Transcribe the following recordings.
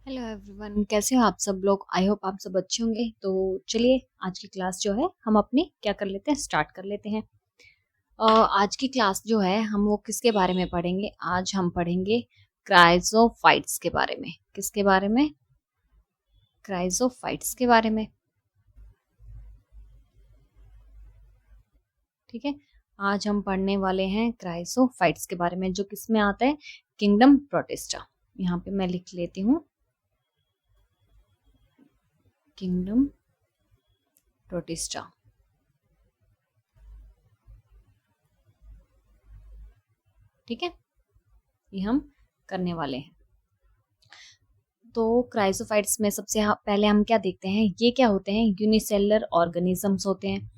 Hello everyone, कैसे हो आप सब लोग। आई होप आप सब अच्छे होंगे। तो चलिए आज की क्लास जो है हम अपनी क्या कर लेते हैं, स्टार्ट कर लेते हैं। आज की क्लास जो है हम वो किसके बारे में पढ़ेंगे। आज हम पढ़ेंगे क्राइजोफाइट्स के बारे में। किसके बारे में? क्राइजोफाइट्स के बारे में। ठीक है, आज हम पढ़ने वाले हैं क्राइजोफाइट्स के बारे में, जो किस में आता है, किंगडम प्रोटिस्टा। यहाँ पे मैं लिख लेती हूँ, किंगडम प्रोटिस्टा। ठीक है, ये हम करने वाले हैं। तो क्राइसोफाइट्स में सबसे पहले हम क्या देखते हैं, ये क्या होते हैं, यूनिसेलुलर ऑर्गेनिजम्स होते हैं।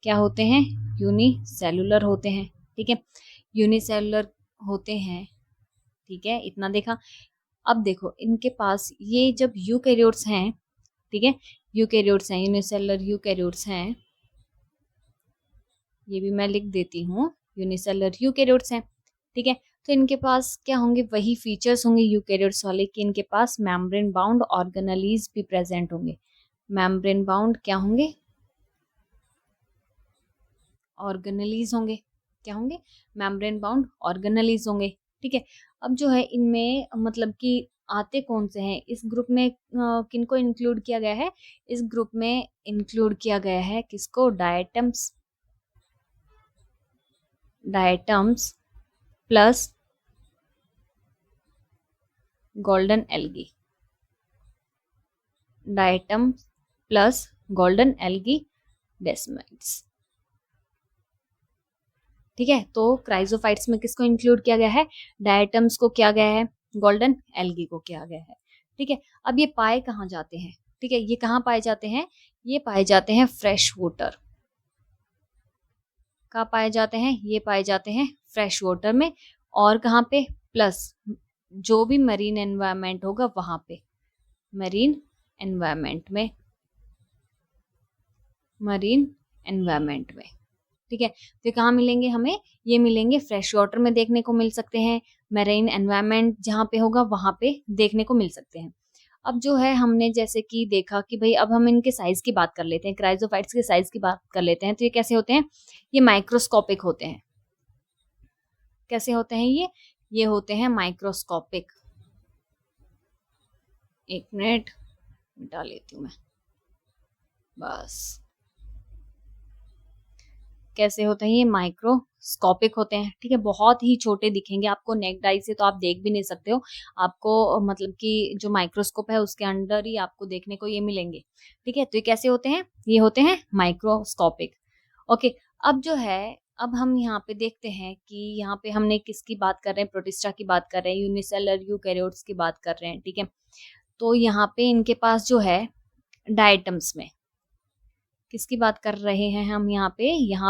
क्या होते हैं? यूनिसेलुलर होते हैं। ठीक है, यूनिसेलुलर होते हैं। ठीक है, इतना देखा। अब देखो इनके पास ये जब यूकैरियोट्स हैं, ठीक है, यूकैरियोट्स हैं, यूनिसेलुलर यूकैरियोट्स हैं, ये भी मैं लिख देती हूँ, यूनिसेलुलर यूकैरियोट्स हैं। ठीक है, तो इनके पास क्या होंगे, वही फीचर्स होंगे यूकैरियोट्स वाले, कि इनके पास मेम्ब्रेन बाउंड ऑर्गेनेलीज भी प्रेजेंट होंगे। मेम्ब्रेन बाउंड क्या होंगे? ऑर्गेनेलीज होंगे। क्या होंगे? मेम्ब्रेन बाउंड ऑर्गेनेलीज होंगे। ठीक है, अब जो है इनमें मतलब कि आते कौन से हैं इस ग्रुप में, किनको इंक्लूड किया गया है? इस ग्रुप में इंक्लूड किया गया है किसको? Diatoms. Diatoms plus golden algae. Diatom plus golden algae desmids. ठीक है, तो क्राइजोफाइट्स में किसको इंक्लूड किया गया है? डायटम्स को किया गया है, गोल्डन एल्गी को किया गया है। ठीक है, अब ये पाए कहाँ जाते हैं? ठीक है, ये कहाँ पाए जाते हैं? ये पाए जाते हैं फ्रेश वाटर। कहाँ पाए जाते हैं? ये पाए जाते हैं फ्रेश वाटर में। और कहाँ पे? प्लस जो भी मरीन एनवायरमेंट होगा वहां पे, मरीन एनवायरमेंट में, मरीन एनवायरमेंट में। ठीक है, तो कहाँ मिलेंगे हमें? ये मिलेंगे फ्रेश वाटर में, देखने को मिल सकते हैं। मरीन एनवायरमेंट जहाँ पे होगा वहां पे देखने को मिल सकते हैं। अब जो है हमने जैसे कि देखा कि भाई अब हम इनके साइज की बात कर लेते हैं, क्राइजोफाइट्स के साइज की बात कर लेते हैं। तो ये कैसे होते हैं? ये माइक्रोस्कोपिक होते हैं। कैसे होते हैं ये होते हैं माइक्रोस्कोपिक। एक मिनट मिटा लेती हूँ मैं, बस। कैसे होते हैं? ये माइक्रोस्कोपिक होते हैं। ठीक है, बहुत ही छोटे दिखेंगे आपको, नेक्ड आई से तो आप देख भी नहीं सकते हो। आपको मतलब कि जो माइक्रोस्कोप है उसके अंदर ही आपको देखने को ये मिलेंगे। ठीक है, तो ये कैसे होते हैं? ये होते हैं माइक्रोस्कोपिक। ओके, अब जो है, अब हम यहाँ पे देखते हैं कि यहाँ पे हमने किसकी बात कर रहे हैं, प्रोटिस्टा की बात कर रहे हैं, यूनिसेलुलर यूकैरियोट्स की बात कर रहे हैं। ठीक है, तो यहाँ पे इनके पास जो है डायटम्स में किसकी बात कर रहे हैं हम? यहाँ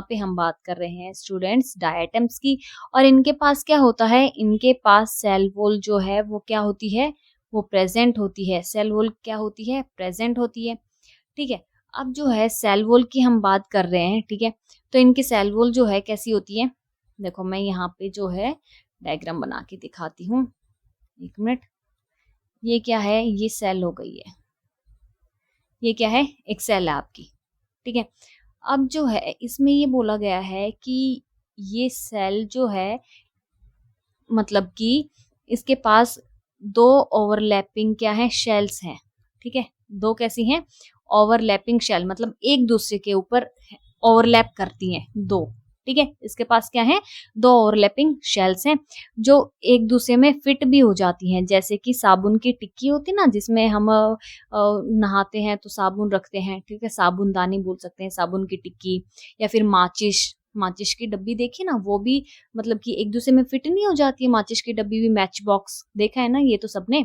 पे हम बात कर रहे हैं स्टूडेंट्स डायटम्स की। और इनके पास क्या होता है? इनके पास सेल वॉल जो है वो क्या होती है? वो प्रेजेंट होती है। सेल वॉल क्या होती है? प्रेजेंट होती है। ठीक है, अब जो है सेल वॉल की हम बात कर रहे हैं। ठीक है, तो इनकी सेल वॉल जो है कैसी होती है? देखो मैं यहाँ पे जो है डायग्राम बना के दिखाती हूँ, एक मिनट। ये क्या है? ये सेल हो गई है। ये क्या है? एक सेल है आपकी। ठीक है, अब जो है इसमें ये बोला गया है कि ये सेल जो है मतलब कि इसके पास दो ओवरलैपिंग क्या है? शेल्स हैं। ठीक है, दो कैसी हैं? ओवरलैपिंग शेल, मतलब एक दूसरे के ऊपर ओवरलैप करती हैं दो। ठीक है, इसके पास क्या है? दो ओवरलैपिंग शेल्स हैं जो एक दूसरे में फिट भी हो जाती हैं। जैसे कि साबुन की टिक्की होती है ना, जिसमें हम नहाते हैं तो साबुन रखते हैं। ठीक है, साबुनदानी बोल सकते हैं, साबुन की टिक्की, या फिर माचिस। माचिस की डब्बी देखी ना, वो भी मतलब कि एक दूसरे में फिट नहीं हो जाती है। माचिस की डब्बी भी, मैच बॉक्स देखा है ना ये तो सबने,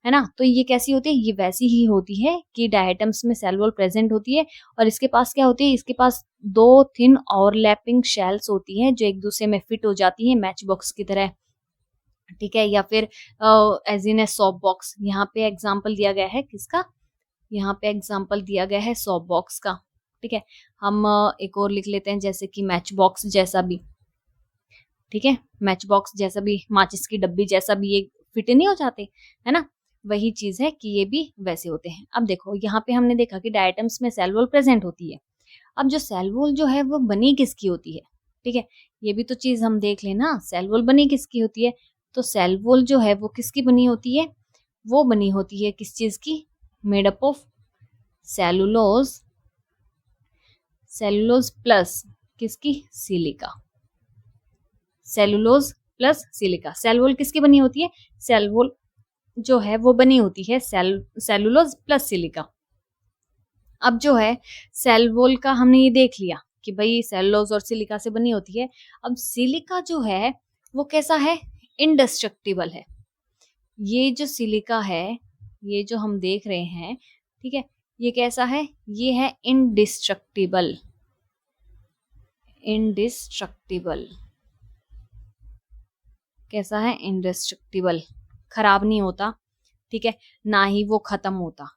है ना। तो ये कैसी होती है? ये वैसी ही होती है कि डायटम्स में सेल वॉल प्रेजेंट होती है और इसके पास क्या होती है? इसके पास दो थिन ओवरलैपिंग शेल्स होती हैं जो एक दूसरे में फिट हो जाती है मैच बॉक्स की तरह। ठीक है, या फिर as in a soap box. यहाँ पे एग्जाम्पल दिया गया है किसका? यहाँ पे एग्जाम्पल दिया गया है सॉप बॉक्स का। ठीक है, हम एक और लिख लेते हैं, जैसे कि मैच बॉक्स जैसा भी। ठीक है, मैच बॉक्स जैसा भी, माचिस की डब्बी जैसा भी, ये फिट नहीं हो जाते, है ना। वही चीज है कि ये भी वैसे होते हैं। अब देखो यहाँ पे हमने देखा कि डायटम्स में सेल वॉल प्रेजेंट होती है। अब जो सेल वॉल जो है वो बनी किसकी होती है, ठीक है, ये भी तो चीज हम देख लेना, सेल वॉल बनी किसकी होती है। तो सेल वॉल जो है वो किसकी बनी होती है, वो बनी होती है किस चीज की, made up of cellulose, cellulose plus किसकी, silica, cellulose plus silica. Cell wall किसकी बनी होती है, सेल वॉल जो है वो बनी होती है सेलुलोज प्लस सिलिका। अब जो है सेल वॉल का हमने ये देख लिया कि भाई सेलुलोज और सिलिका से बनी होती है। अब सिलिका जो है वो कैसा है, इंडेस्ट्रक्टिबल है। ये जो सिलिका है, ये जो हम देख रहे हैं, ठीक है, ये कैसा है, ये है इंडिस्ट्रक्टिबल, इंडिस्ट्रक्टिबल, कैसा है, इंडिस्ट्रक्टिबल, खराब नहीं होता, ठीक है, ना ही वो खत्म होता,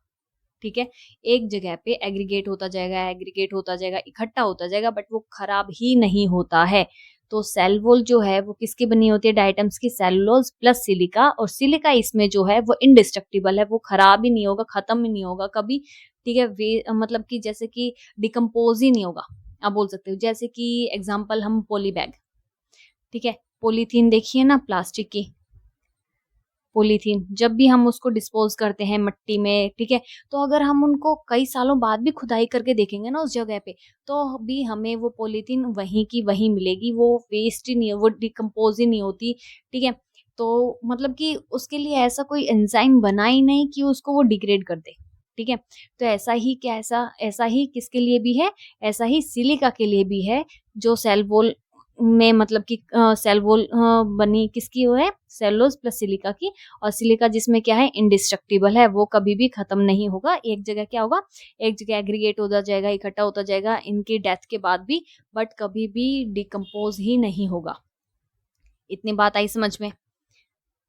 ठीक है, एक जगह पे एग्रीगेट होता जाएगा, एग्रीगेट होता जाएगा, इकट्ठा होता जाएगा, बट वो खराब ही नहीं होता है। तो सेल वॉल जो है वो किसकी बनी होती है, डायटम्स की, सेलुलोज प्लस सिलिका, और सिलिका इसमें जो है वो इंडिस्ट्रक्टिबल है, वो खराब ही नहीं होगा, खत्म ही नहीं होगा कभी, ठीक है, वे मतलब कि जैसे कि डिकम्पोज ही नहीं होगा, आप बोल सकते हो। जैसे कि एग्जाम्पल हम पॉली बैग, ठीक है, पॉलीथीन देखिए ना, प्लास्टिक की पॉलीथीन, जब भी हम उसको डिस्पोज करते हैं मिट्टी में, ठीक है, तो अगर हम उनको कई सालों बाद भी खुदाई करके देखेंगे ना उस जगह पे, तो भी हमें वो पॉलीथीन वहीं की वहीं मिलेगी, वो वेस्ट ही नहीं, वो डिकम्पोज ही नहीं होती, ठीक है। तो मतलब कि उसके लिए ऐसा कोई एंजाइम बना ही नहीं कि उसको वो डिग्रेड कर दे, ठीक है। तो ऐसा ही कैसा, ऐसा ही किसके लिए भी है, ऐसा ही सिलिका के लिए भी है, जो सेल वॉल में मतलब कि सेल वॉल बनी किसकी वो है, सेलुलोज प्लस सिलिका की, और सिलिका जिसमें क्या है, इंडिस्ट्रक्टिबल है, वो कभी भी खत्म नहीं होगा, एक जगह क्या होगा, एक जगह एग्रीगेट होता जाएगा, इकट्ठा होता जाएगा इनकी डेथ के बाद भी, बट कभी भी डिकम्पोज ही नहीं होगा। इतनी बात आई समझ में,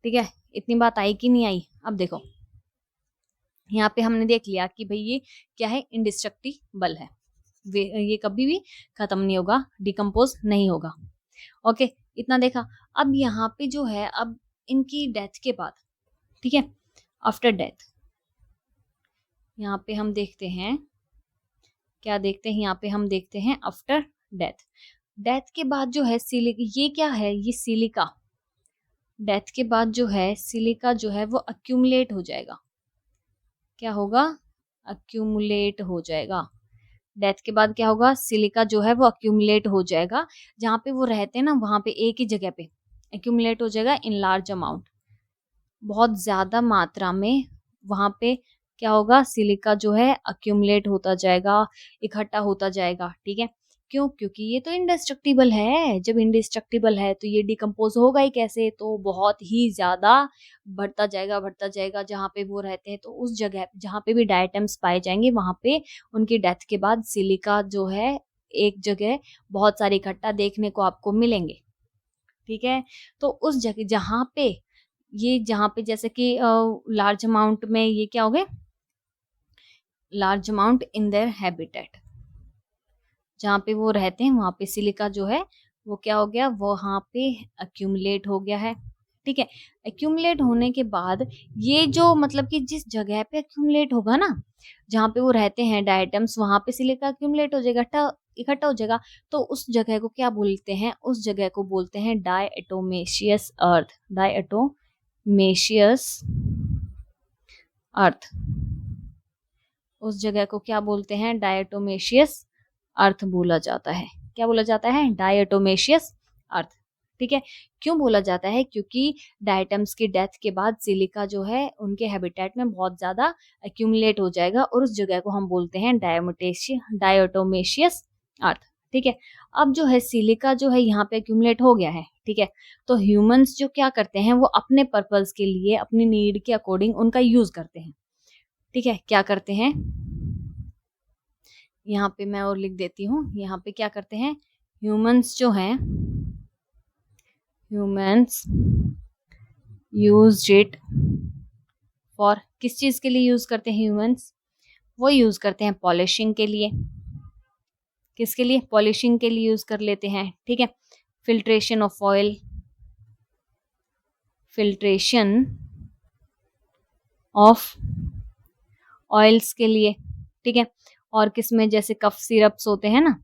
ठीक है, इतनी बात आई कि नहीं आई। अब देखो यहाँ पे हमने देख लिया कि भाई ये क्या है, इंडिस्ट्रक्टिबल है, ये कभी भी खत्म नहीं होगा, डिकम्पोज नहीं होगा, ओके, इतना देखा। अब यहाँ पे जो है, अब इनकी डेथ के बाद, ठीक है, आफ्टर डेथ, यहाँ पे हम देखते हैं, क्या देखते हैं, यहाँ पे हम देखते हैं आफ्टर डेथ, डेथ के बाद जो है सिलिका, ये क्या है, ये सिलिका, डेथ के बाद जो है सिलिका जो है वो अक्यूमुलेट हो जाएगा, क्या होगा, अक्यूमुलेट हो जाएगा। डेथ के बाद क्या होगा, सिलिका जो है वो अक्यूमुलेट हो जाएगा, जहाँ पे वो रहते हैं ना वहां पे एक ही जगह पे अक्यूमुलेट हो जाएगा इन लार्ज अमाउंट, बहुत ज्यादा मात्रा में, वहां पे क्या होगा, सिलिका जो है अक्यूमुलेट होता जाएगा, इकट्ठा होता जाएगा, ठीक है। क्यों, क्योंकि ये तो इंडेस्ट्रक्टिबल है, जब इंडेस्ट्रक्टिबल है तो ये डिकम्पोज होगा ही कैसे, तो बहुत ही ज्यादा बढ़ता जाएगा, बढ़ता जाएगा, जहाँ पे वो रहते हैं, तो उस जगह जहाँ पे भी डायटम्स पाए जाएंगे वहां पे उनकी डेथ के बाद सिलिका जो है एक जगह बहुत सारे इकट्ठा देखने को आपको मिलेंगे, ठीक है। तो उस जगह जहाँ पे ये, जहाँ पे जैसे कि लार्ज अमाउंट में, ये क्या हो गए, large amount in their habitat, जहाँ पे वो रहते हैं वहां पे सिलिका जो है वो क्या हो गया, वो वहां पे अक्यूमुलेट हो गया है, ठीक है। अक्यूमुलेट होने के बाद ये जो मतलब कि जिस जगह पे अक्यूमुलेट होगा ना, जहाँ पे वो रहते हैं डायटम्स, वहां पे सिलिका अक्यूमुलेट हो जाएगा, इकट्ठा हो जाएगा, तो उस जगह को क्या बोलते हैं, उस जगह को बोलते हैं डायटोमेशियस अर्थ, डायटोमेशियस अर्थ, उस जगह को क्या बोलते हैं, डायटोमेशियस अर्थ बोला जाता है, क्या बोला जाता है, डायटोमेशियस अर्थ, ठीक है। क्यों बोला जाता है, क्योंकि डायटम्स की डेथ के बाद सिलिका जो है उनके हैबिटेट में बहुत ज्यादा एक्यूमुलेट हो जाएगा, और उस जगह को हम बोलते हैं डायटोमेशियस अर्थ, ठीक है। अब जो है सिलिका जो है यहाँ पे एक्यूमुलेट हो गया है, ठीक है, तो ह्यूमंस जो क्या करते हैं, वो अपने पर्पज के लिए, अपनी नीड के अकॉर्डिंग उनका यूज करते हैं, ठीक है, क्या करते हैं, यहाँ पे मैं और लिख देती हूँ, यहाँ पे क्या करते हैं, ह्यूमंस जो हैं, ह्यूमंस यूज इट फॉर, किस चीज के लिए यूज करते हैं ह्यूमंस, वो यूज करते हैं पॉलिशिंग के लिए, किसके लिए, पॉलिशिंग के लिए यूज कर लेते हैं, ठीक है, filtration of oil, filtration of oils के लिए, ठीक है। और किसमें, जैसे कफ सिरप्स होते हैं ना,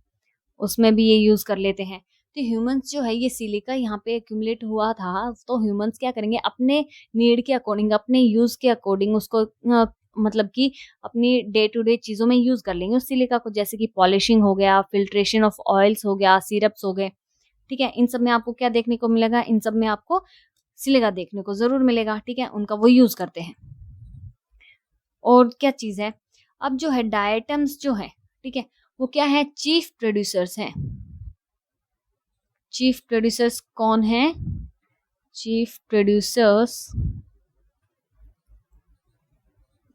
उसमें भी ये यूज कर लेते हैं। तो ह्यूमंस जो है ये सिलिका यहाँ पे एक्यूमुलेट हुआ था, तो ह्यूमंस क्या करेंगे, अपने नीड के अकॉर्डिंग, अपने यूज के अकॉर्डिंग उसको मतलब कि अपनी डे टू डे चीजों में यूज कर लेंगे उस सिलिका को, जैसे कि पॉलिशिंग हो गया, फिल्ट्रेशन ऑफ ऑयल्स हो गया, सिरप्स हो गए, ठीक है। इन सब में आपको क्या देखने को मिलेगा, इन सब में आपको सिलिका देखने को जरूर मिलेगा, ठीक है, उनका वो यूज करते हैं। और क्या चीज है, अब जो है डायटम्स जो है, ठीक है, वो क्या है, चीफ प्रोड्यूसर्स हैं। चीफ प्रोड्यूसर्स कौन है, चीफ प्रोड्यूसर्स,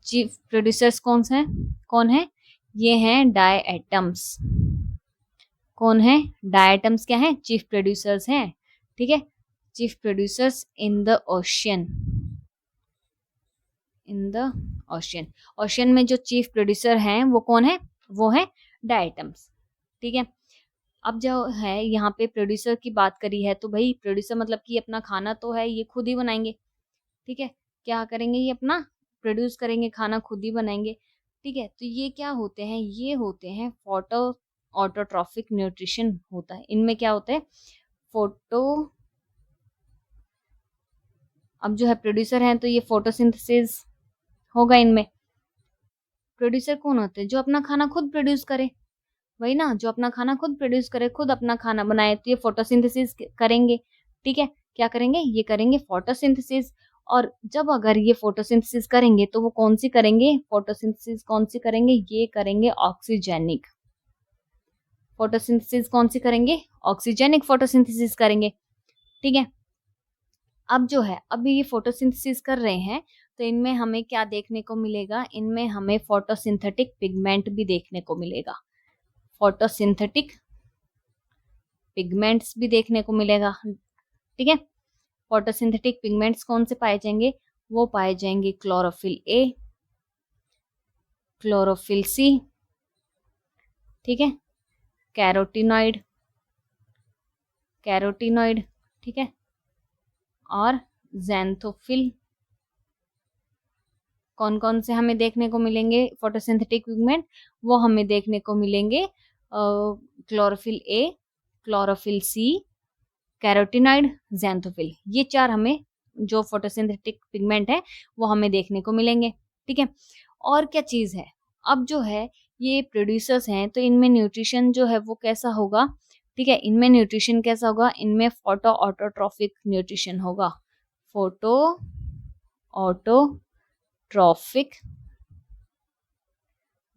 चीफ प्रोड्यूसर्स कौन है, ये हैं डायटम्स। कौन है, डायटम्स क्या है, चीफ प्रोड्यूसर्स हैं, ठीक है। Chief producers in the ocean, in the ocean, ocean में जो चीफ प्रोड्यूसर हैं वो कौन है, वो है डायटम्स, ठीक है। अब जो है यहाँ पे प्रोड्यूसर की बात करी है, तो भाई प्रोड्यूसर मतलब कि अपना खाना तो है ये खुद ही बनाएंगे, ठीक है। क्या करेंगे, ये अपना प्रोड्यूस करेंगे, खाना खुद ही बनाएंगे, ठीक है। तो ये क्या होते हैं, ये होते हैं फोटो ऑटोट्रॉफिक न्यूट्रिशन होता है इनमें, क्या होता है, फोटो, अब जो है प्रोड्यूसर हैं तो ये फोटोसिंथेसिस होगा इनमें। प्रोड्यूसर कौन होते हैं, जो अपना खाना खुद प्रोड्यूस करे, वही ना, जो अपना खाना खुद प्रोड्यूस करे, खुद अपना खाना बनाए, तो ये फोटोसिंथेसिस करेंगे, ठीक है। क्या करेंगे, ये करेंगे फोटोसिंथेसिस। और जब अगर ये फोटोसिंथेसिस करेंगे तो वो कौन सी करेंगे, फोटोसिंथेसिस कौन सी करेंगे, ये करेंगे ऑक्सीजेनिक फोटोसिंथेसिस, कौन सी करेंगे, ऑक्सीजेनिक फोटोसिंथेसिस करेंगे, ठीक है। अब जो है, अभी ये फोटोसिंथेसिस कर रहे हैं, तो इनमें हमें क्या देखने को मिलेगा, इनमें हमें फोटोसिंथेटिक पिगमेंट भी देखने को मिलेगा, फोटोसिंथेटिक पिगमेंट्स भी देखने को मिलेगा, ठीक है। फोटोसिंथेटिक पिगमेंट्स कौन से पाए जाएंगे, वो पाए जाएंगे क्लोरोफिल ए, क्लोरोफिल सी, ठीक है, कैरोटीनॉइड, कैरोटीनॉइड, ठीक है, और ज़ैंथोफिल। कौन कौन से हमें देखने को मिलेंगे फोटोसिंथेटिक पिगमेंट, वो हमें देखने को मिलेंगे chlorophyll A, chlorophyll C, carotenoid, xanthophyll, ये चार हमें जो फोटोसिंथेटिक पिगमेंट है वो हमें देखने को मिलेंगे, ठीक है। और क्या चीज है, अब जो है ये प्रोड्यूसर्स हैं, तो इनमें न्यूट्रिशन जो है वो कैसा होगा, ठीक है, इनमें न्यूट्रिशन कैसा होगा, इनमें फोटो ऑटोट्रॉफिक न्यूट्रिशन होगा, फोटो ऑटोट्रॉफिक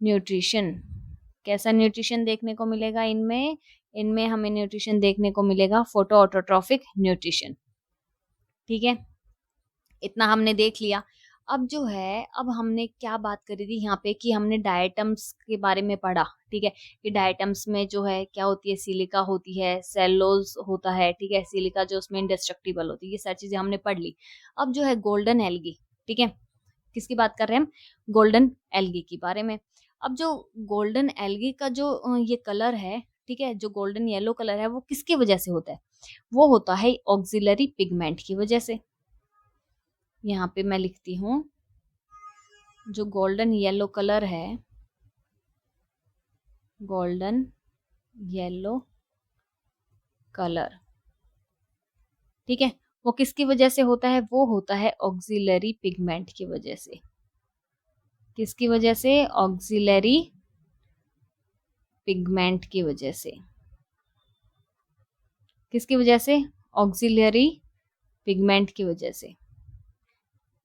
न्यूट्रिशन। कैसा न्यूट्रिशन देखने को मिलेगा इनमें, इनमें हमें न्यूट्रिशन देखने को मिलेगा फोटो ऑटोट्रॉफिक न्यूट्रिशन, ठीक है। इतना हमने देख लिया। अब जो है, अब हमने क्या बात करी थी यहाँ पे, कि हमने डायटम्स के बारे में पढ़ा, ठीक है, कि डायटम्स में जो है क्या होती है, सिलिका होती है, सेलोज होता है, ठीक है, सिलिका जो उसमें इंडेस्ट्रक्टिबल होती है, ये सारी चीजें हमने पढ़ ली। अब जो है गोल्डन एल्गी, ठीक है, किसकी बात कर रहे हैं हम, गोल्डन एल्गी के बारे में। अब जो गोल्डन एल्गी का जो ये कलर है, ठीक है, जो गोल्डन येलो कलर है, वो किसकी वजह से होता है, वो होता है ऑक्सिलरी पिगमेंट की वजह से। यहाँ पे मैं लिखती हूँ, जो गोल्डन येलो कलर है, गोल्डन येलो कलर, ठीक है, वो किसकी वजह से होता है, वो होता है ऑक्सिलरी पिगमेंट की वजह से। किसकी वजह से, ऑक्सिलरी पिगमेंट की वजह से। किसकी वजह से, ऑक्सिलरी पिगमेंट की वजह से।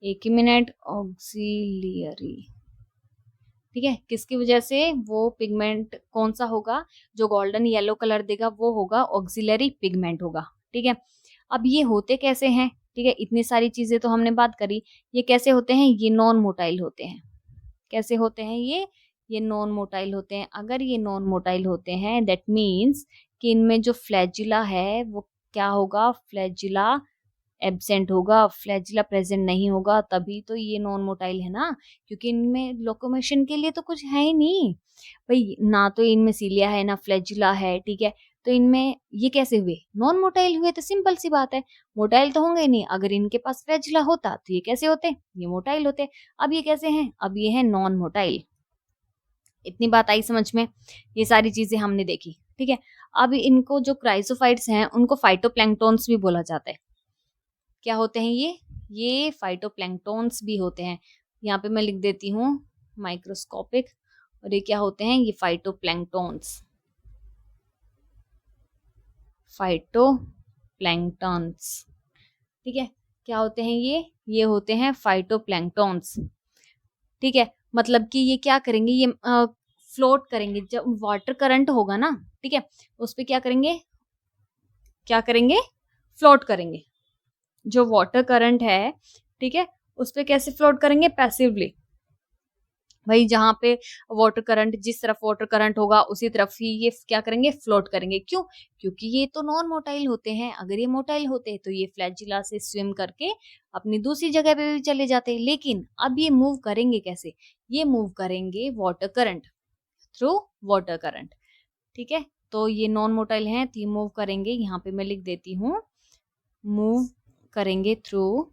एक ही मिनट, ऑक्सिलरी, ठीक है, किसकी वजह से, वो पिगमेंट कौन सा होगा, जो गोल्डन येलो कलर देगा वो होगा ऑक्सिलरी पिगमेंट होगा, ठीक है। अब ये होते कैसे हैं, ठीक है, इतनी सारी चीजें तो हमने बात करी, ये कैसे होते हैं, ये नॉन मोटाइल होते हैं। कैसे होते हैं ये नॉन मोटाइल होते हैं। अगर ये नॉन मोटाइल होते हैं, दैट मीन्स कि इनमें जो फ्लैजिला है वो क्या होगा, फ्लैजिला एब्सेंट होगा, फ्लैजिला प्रेजेंट नहीं होगा, तभी तो ये नॉन मोटाइल है ना, क्योंकि इनमें लोकोमोशन के लिए तो कुछ है ही नहीं भाई, ना तो इनमें सीलिया है ना फ्लैजिला है, ठीक है। तो इनमें ये कैसे हुए? नॉन मोटाइल हुए, तो सिंपल सी बात है, मोटाइल तो होंगे ही नहीं। अगर इनके पास फ्लैजिला होता तो ये कैसे होते? ये मोटाइल होते। अब ये कैसे हैं? अब ये है नॉन मोटाइल। इतनी बात आई समझ में? ये सारी चीजें हमने देखी, ठीक है। अब इनको जो क्राइसोफाइट्स हैं उनको फाइटोप्लैंक्टन्स भी बोला जाता है। क्या होते हैं ये फाइटोप्लैंक्टन्स भी होते हैं। यहाँ पे मैं लिख देती हूँ माइक्रोस्कोपिक, और ये क्या होते हैं? ये फाइटोप्लैंक्टन्स, फाइटोप्लैंक्टन्स, ठीक है। क्या होते हैं ये होते हैं फाइटोप्लैंक्टन्स, ठीक है। मतलब कि ये क्या करेंगे? ये फ्लोट करेंगे। जब वाटर करंट होगा ना, ठीक है, उस पे क्या करेंगे? फ्लोट करेंगे। जो वाटर करंट है, ठीक है, उस पे कैसे फ्लोट करेंगे? पैसिवली। भाई जहां पे वाटर करंट, जिस तरफ वाटर करंट होगा उसी तरफ ही ये क्या करेंगे? फ्लोट करेंगे। क्यों? क्योंकि ये तो नॉन मोटाइल होते हैं। अगर ये मोटाइल होते तो ये फ्लैजिला से स्विम करके अपनी दूसरी जगह पे भी चले जाते। लेकिन अब ये मूव करेंगे कैसे? ये मूव करेंगे water current, through water current, ठीक है। तो ये नॉन मोटाइल हैं, तो ये मूव करेंगे, यहाँ पे मैं लिख देती हूँ, मूव करेंगे थ्रू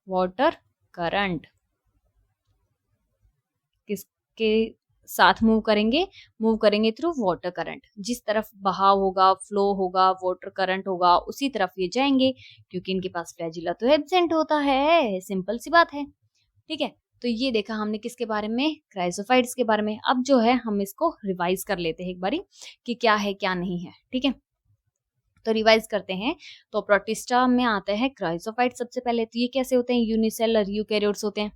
वाटर करंट। किसके साथ मूव करेंगे थ्रू वाटर करंट। जिस तरफ बहाव होगा, फ्लो होगा, वाटर करंट होगा, उसी तरफ ये जाएंगे, क्योंकि इनके पास फ्लैजिला तो एब्सेंट होता है। सिंपल सी बात है, ठीक है। तो ये देखा हमने किसके बारे में? क्राइसोफाइट्स के बारे में। अब जो है हम इसको रिवाइज कर लेते हैं एक बारी कि क्या है क्या नहीं है, ठीक है। तो रिवाइज करते हैं। तो प्रोटिस्टा में आता है क्राइसोफाइट सबसे पहले। तो ये कैसे होते हैं? यूनिसेलर यूकैरियोट्स होते हैं,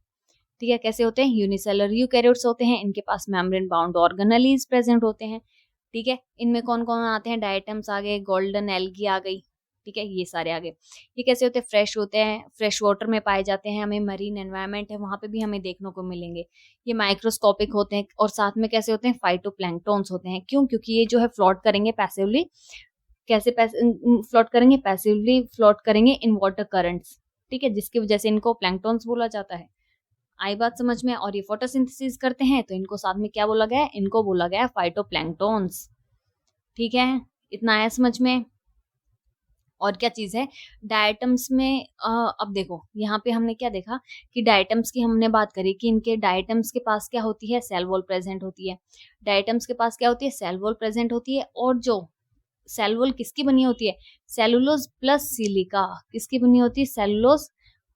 ठीक है। कैसे होते हैं? यूनिसेलर यूकैरियोट्स होते हैं। इनके पास मेम्ब्रेन बाउंड ऑर्गेनेलीज प्रेजेंट होते हैं, ठीक है। इनमें कौन कौन आते हैं? डायटम्स आ गए, गोल्डन एल्गी आ गई, ठीक है, ये सारे आ गए। ये कैसे होते हैं? फ्रेश होते हैं, फ्रेश वाटर में पाए जाते हैं। हमें मरीन एनवायरनमेंट है वहां पे भी हमें देखने को मिलेंगे। ये माइक्रोस्कोपिक होते हैं, और साथ में कैसे होते हैं? फाइटोप्लैंक्टन्स होते हैं। क्यों? क्योंकि ये जो है फ्लोट करेंगे पैसिवली। कैसे फ्लोट करेंगे? पैसिवली फ्लोट करेंगे इन वाटर करंट्स, ठीक है, जिसकी वजह से इनको प्लैंक्टन्स बोला जाता है। आई बात समझ में? और ये फोटोसिंथेसिस करते हैं, तो इनको साथ में क्या बोला गया है? इनको बोला गया है फाइटोप्लैंक्टन्स, ठीक है। इतना आया समझ में? और क्या चीज है डायटम्स में? अब देखो यहाँ पे हमने क्या देखा कि डायटम्स की हमने बात करी कि इनके डायटम्स के पास क्या होती है? सेल वॉल प्रेजेंट होती है। डायटम्स के पास क्या होती है? सेल वॉल प्रेजेंट होती है। और जो सेल वॉल किसकी बनी होती है? Cellulose plus silica. किसकी बनी होती है? सेलुलोज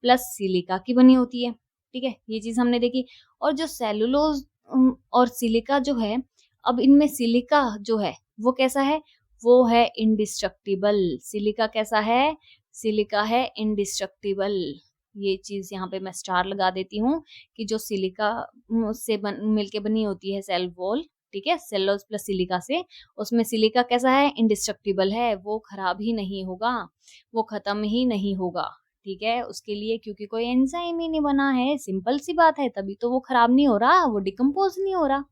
प्लस सिलिका की बनी होती है, ठीक है। ये चीज हमने देखी। और जो सेलुलोज और सिलिका जो है, अब इनमें सिलिका जो है वो कैसा है? वो है इंडिस्ट्रक्टिबल। सिलिका कैसा है? सिलिका है इंडिस्ट्रक्टिबल। ये चीज यहाँ पे मैं स्टार लगा देती हूँ कि जो सिलिका से मिलके बनी होती है सेल वॉल, ठीक है, सेलुलोज प्लस सिलिका से, उसमें सिलिका कैसा है? इंडिस्ट्रक्टिबल है। वो खराब ही नहीं होगा, वो खत्म ही नहीं होगा, ठीक है। उसके लिए क्योंकि कोई एंजाइम ही नहीं बना है, सिंपल सी बात है, तभी तो वो खराब नहीं हो रहा, वो डिकम्पोज नहीं हो रहा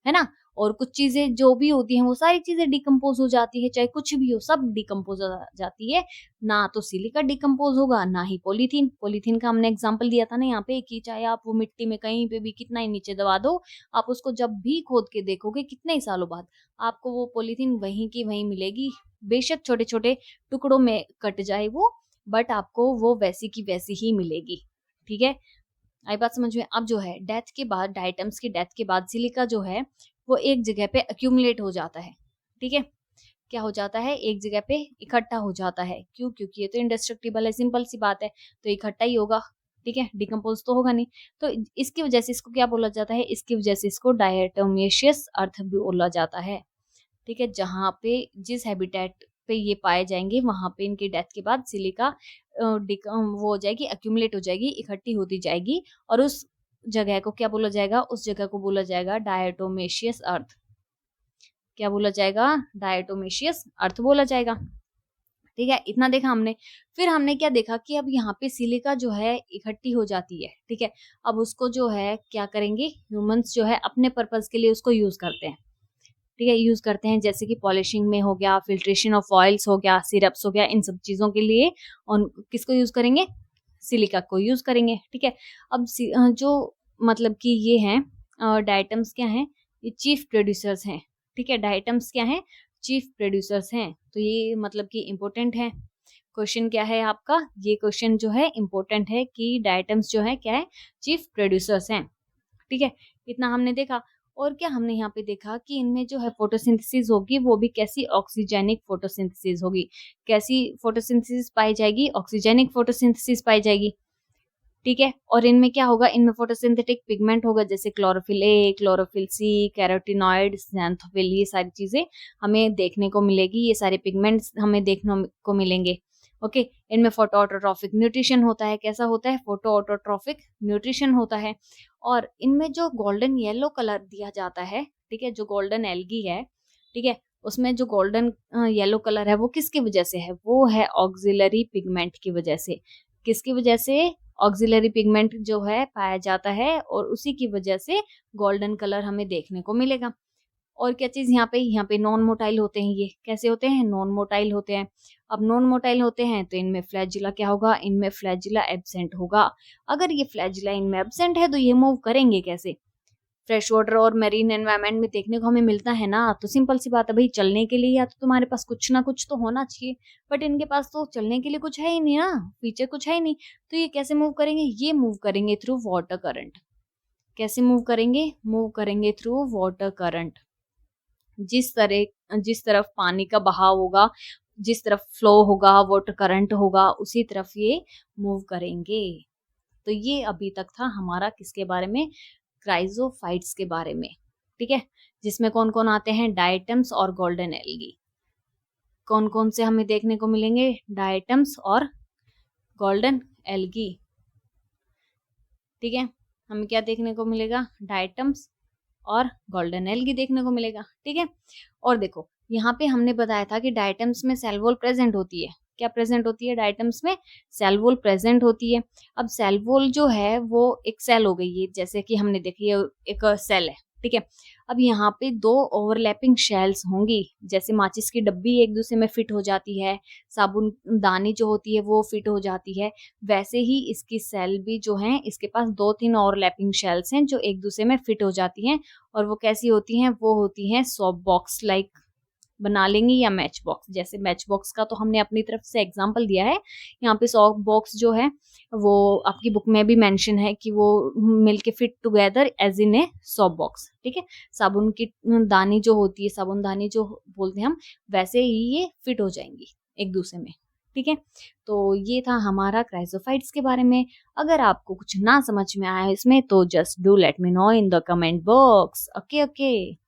है ना। और कुछ चीजें जो भी होती हैं वो सारी चीजें डिकम्पोज हो जाती है, चाहे कुछ भी हो, सब डिकम्पोज हो जाती है। ना तो सिलिका डिकम्पोज होगा, ना ही पॉलीथीन। पॉलीथीन का हमने एग्जांपल दिया था ना यहाँ पे कि चाहे आप वो मिट्टी में कहीं पे भी कितना ही नीचे दबा दो, आप उसको जब भी खोद के देखोगे कितने ही सालों बाद, आपको वो पॉलीथीन वहीं की वहीं मिलेगी। बेशक छोटे छोटे टुकड़ों में कट जाए वो, बट आपको वो वैसी की वैसी ही मिलेगी, ठीक है। आई बात समझ में? अब जो है डेथ के बाद, डायटम्स की डेथ के बाद सिलिका जो है वो एक जगह पे अक्यूमुलेट हो जाता है, ठीक है। क्या हो जाता है? एक जगह पे इकट्ठा हो जाता है। क्यों? क्योंकि ये तो इंडेस्ट्रक्टिबल है, सिंपल सी बात है, तो इकट्ठा ही होगा, ठीक है, डिकम्पोज तो होगा नहीं। तो इसकी वजह से इसको क्या बोला जाता है? इसकी वजह से इसको डायटोमेशियस अर्थ भी बोला जाता है, ठीक है। जहाँ पे जिस हैबिटेट पे ये पाए जाएंगे वहां पे इनकी डेथ के बाद सिलिका वो हो जाएगी, अक्यूमुलेट हो जाएगी, इकट्ठी होती जाएगी, और उस जगह को क्या बोला जाएगा? उस जगह को बोला जाएगा डायटोमेशियस अर्थ। क्या बोला जाएगा? डायटोमेशियस अर्थ बोला जाएगा, ठीक है। इतना देखा हमने। फिर हमने क्या देखा कि अब यहाँ पे सिलिका जो है इकट्ठी हो जाती है, ठीक है। अब उसको जो है क्या करेंगे? ह्यूमंस जो है अपने पर्पज के लिए उसको यूज करते हैं, ठीक है, यूज करते हैं, जैसे कि पॉलिशिंग में हो गया, फिल्ट्रेशन ऑफ ऑयल्स हो गया, सिरप्स हो गया, इन सब चीजों के लिए। और किसको यूज करेंगे? सिलिका को यूज करेंगे, ठीक है। अब जो मतलब कि ये हैं डायटम्स क्या हैं? ये चीफ प्रोड्यूसर्स हैं, ठीक है। डाइटम्स क्या हैं? चीफ प्रोड्यूसर्स हैं। तो ये मतलब कि इम्पोर्टेंट है। क्वेश्चन क्या है आपका? ये क्वेश्चन जो है इम्पोर्टेंट है कि डाइटम्स जो है क्या है? चीफ प्रोड्यूसर्स हैं, ठीक है। इतना हमने देखा। और क्या हमने यहाँ पे देखा कि इनमें जो है फोटोसिंथेसिस होगी वो भी कैसी? ऑक्सीजेनिक फोटोसिंथेसिस होगी। कैसी फोटोसिंथेसिस पाई जाएगी? ऑक्सीजेनिक फोटोसिंथेसिस पाई जाएगी, ठीक है। और इनमें क्या होगा? इनमें फोटोसिंथेटिक पिगमेंट होगा, जैसे chlorophyll A, chlorophyll C, carotenoid, xanthophyll, ये सारी चीजें हमें देखने को मिलेगी। ये सारे पिगमेंट्स हमें देखने को मिलेंगे, ओके। इनमें फोटो ऑटोट्रॉफिक न्यूट्रिशन होता है। कैसा होता है? फोटो ऑटोट्रॉफिक न्यूट्रिशन होता है। और इनमें जो गोल्डन येलो कलर दिया जाता है, ठीक है, जो गोल्डन एल्गी है, ठीक है, उसमें जो गोल्डन येलो कलर है वो किसकी वजह से है? वो है ऑक्सिलरी पिगमेंट की वजह से। किसकी वजह से? ऑक्सिलरी पिगमेंट जो है पाया जाता है, और उसी की वजह से गोल्डन कलर हमें देखने को मिलेगा। और क्या चीज यहाँ पे नॉन मोटाइल होते हैं। ये कैसे होते हैं? नॉन मोटाइल होते हैं। अब नॉन मोटाइल होते हैं तो इनमें फ्लैजिला क्या होगा? इनमें फ्लैजिला एब्सेंट होगा। अगर ये फ्लैजिला इनमें एब्सेंट है तो ये मूव करेंगे कैसे? फ्रेश वाटर और मेरीन एनवायरनमेंट में देखने को हमें मिलता है ना। तो सिंपल सी बात है भाई, चलने के लिए या तो तुम्हारे पास कुछ ना कुछ तो होना चाहिए, बट इनके पास तो चलने के लिए कुछ है ही नहीं ना, फीचर कुछ है ही नहीं। तो ये कैसे मूव करेंगे? ये मूव करेंगे थ्रू वाटर करंट। कैसे मूव करेंगे? मूव करेंगे थ्रू वाटर करंट। जिस तरफ पानी का बहाव होगा, जिस तरफ फ्लो होगा, वाटर करंट होगा, उसी तरफ ये मूव करेंगे। तो ये अभी तक था हमारा किसके बारे में? क्राइजोफाइट्स के बारे में, ठीक है। जिसमें कौन कौन आते हैं? डायटम्स और गोल्डन एल्गी। कौन कौन से हमें देखने को मिलेंगे? डायटम्स और गोल्डन एल्गी, ठीक है। हमें क्या देखने को मिलेगा? डायटम्स और गोल्डन एल्गी देखने को मिलेगा, ठीक है। और देखो यहाँ पे हमने बताया था कि डायटम्स में सेल वॉल प्रेजेंट होती है। क्या प्रेजेंट होती है? डायटम्स में सेल वॉल प्रेजेंट होती है। अब सेल वॉल जो है वो एक सेल हो गई है, जैसे कि हमने देखी है एक सेल है, ठीक है। अब यहाँ पे दो ओवरलैपिंग शेल्स होंगी, जैसे माचिस की डब्बी एक दूसरे में फिट हो जाती है, साबुन दानी जो होती है वो फिट हो जाती है, वैसे ही इसकी सेल भी जो है, इसके पास 2-3 ओवरलैपिंग शेल्स हैं जो एक दूसरे में फिट हो जाती हैं। और वो कैसी होती हैं? वो होती हैं सॉप बॉक्स लाइक बना लेंगी, या मैच बॉक्स। जैसे मैच बॉक्स का तो हमने अपनी तरफ से एग्जांपल दिया है। यहाँ पे सॉप बॉक्स जो है वो आपकी बुक में भी मेंशन है कि वो मिलके fit together as in a soap box, ठीक है। साबुन की दानी जो होती है, साबुन दानी जो बोलते हैं हम, वैसे ही ये फिट हो जाएंगी एक दूसरे में, ठीक है। तो ये था हमारा क्राइजोफाइट्स के बारे में। अगर आपको कुछ ना समझ में आया इसमें तो just do let me know in the comment box, okay okay.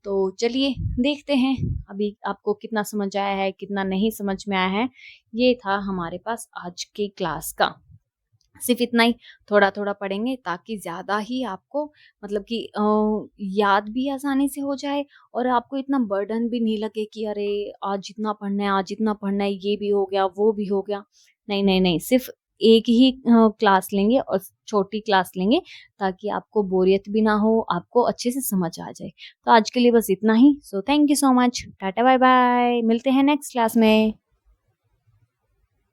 तो चलिए देखते हैं अभी आपको कितना समझ आया है, कितना नहीं समझ में आया है। ये था हमारे पास आज की क्लास का। सिर्फ इतना ही, थोड़ा थोड़ा पढ़ेंगे ताकि ज्यादा ही आपको मतलब कि याद भी आसानी से हो जाए, और आपको इतना बर्डन भी नहीं लगे कि अरे आज इतना पढ़ना है, आज इतना पढ़ना है, ये भी हो गया वो भी हो गया। नहीं नहीं नहीं, सिर्फ एक ही क्लास लेंगे और छोटी क्लास लेंगे ताकि आपको बोरियत भी ना हो, आपको अच्छे से समझ आ जाए। तो आज के लिए बस इतना ही। So thank you so much, tata bye bye, मिलते हैं नेक्स्ट क्लास में।